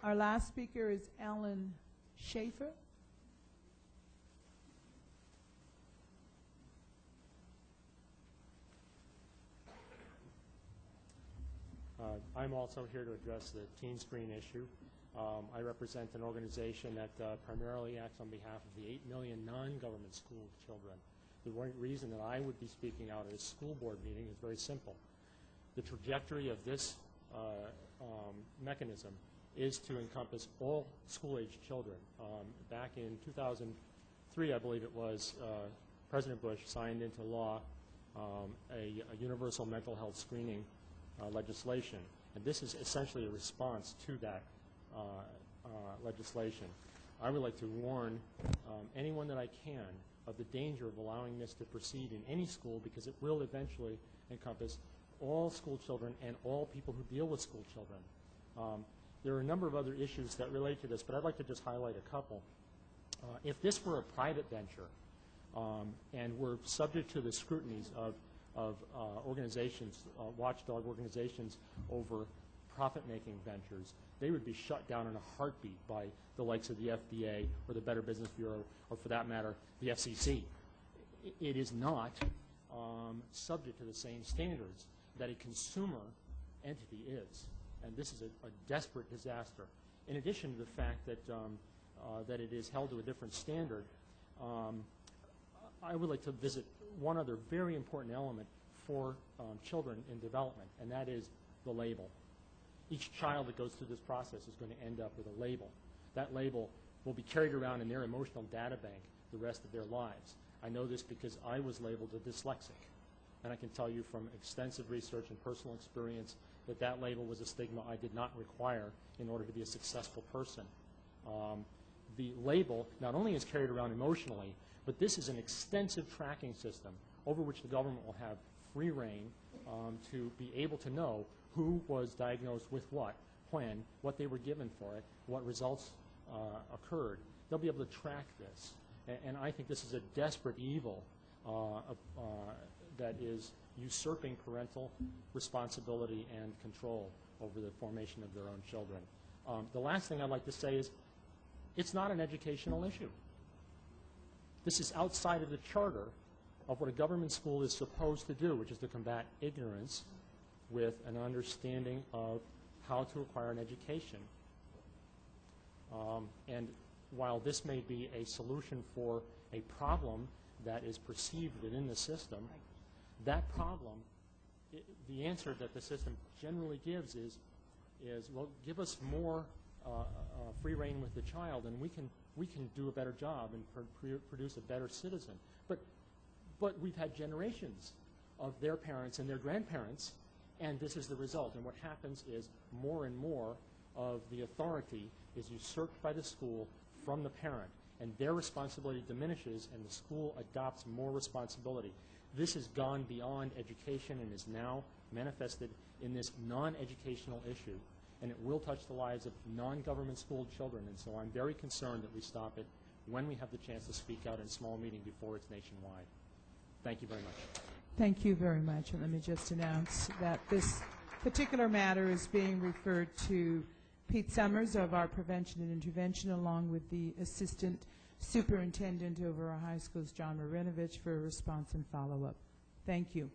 Our last speaker is Alan Schaefer. I'm also here to address the TeenScreen issue. I represent an organization that primarily acts on behalf of the 8 million non-government school children. The reason that I would be speaking out at a school board meeting is very simple. The trajectory of this mechanism is to encompass all school-age children. Back in 2003, I believe it was, President Bush signed into law a universal mental health screening legislation. And this is essentially a response to that legislation. I would like to warn anyone that I can of the danger of allowing this to proceed in any school, because it will eventually encompass all school children and all people who deal with school children. There are a number of other issues that relate to this, but I'd like to just highlight a couple. If this were a private venture and were subject to the scrutinies of organizations, watchdog organizations over profit-making ventures, they would be shut down in a heartbeat by the likes of the FDA or the Better Business Bureau, or for that matter, the FCC. It is not subject to the same standards that a consumer entity is. And this is a desperate disaster. In addition to the fact that, that it is held to a different standard, I would like to visit one other very important element for children in development, and that is the label. Each child that goes through this process is going to end up with a label. That label will be carried around in their emotional data bank the rest of their lives. I know this because I was labeled a dyslexic, and I can tell you from extensive research and personal experience that that label was a stigma I did not require in order to be a successful person. The label not only is carried around emotionally, but this is an extensive tracking system over which the government will have free reign to be able to know who was diagnosed with what, when, what they were given for it, what results occurred. They'll be able to track this. And I think this is a desperate evil that is usurping parental responsibility and control over the formation of their own children. The last thing I'd like to say is it's not an educational issue. This is outside of the charter of what a government school is supposed to do, which is to combat ignorance with an understanding of how to acquire an education. And while this may be a solution for a problem that is perceived within the system, that problem, the answer that the system generally gives is well, give us more free reign with the child, and we can do a better job and produce a better citizen. But we've had generations of their parents and their grandparents, and this is the result. And what happens is more and more of the authority is usurped by the school from the parent, and their responsibility diminishes, and the school adopts more responsibility. This has gone beyond education and is now manifested in this non-educational issue, and it will touch the lives of non-government school children, and so I'm very concerned that we stop it when we have the chance to speak out in a small meeting before it's nationwide. Thank you very much. Thank you very much. And let me just announce that this particular matter is being referred to Pete Summers of our Prevention and Intervention, along with the Assistant Superintendent over our high schools, John Marinovich, for a response and follow-up. Thank you.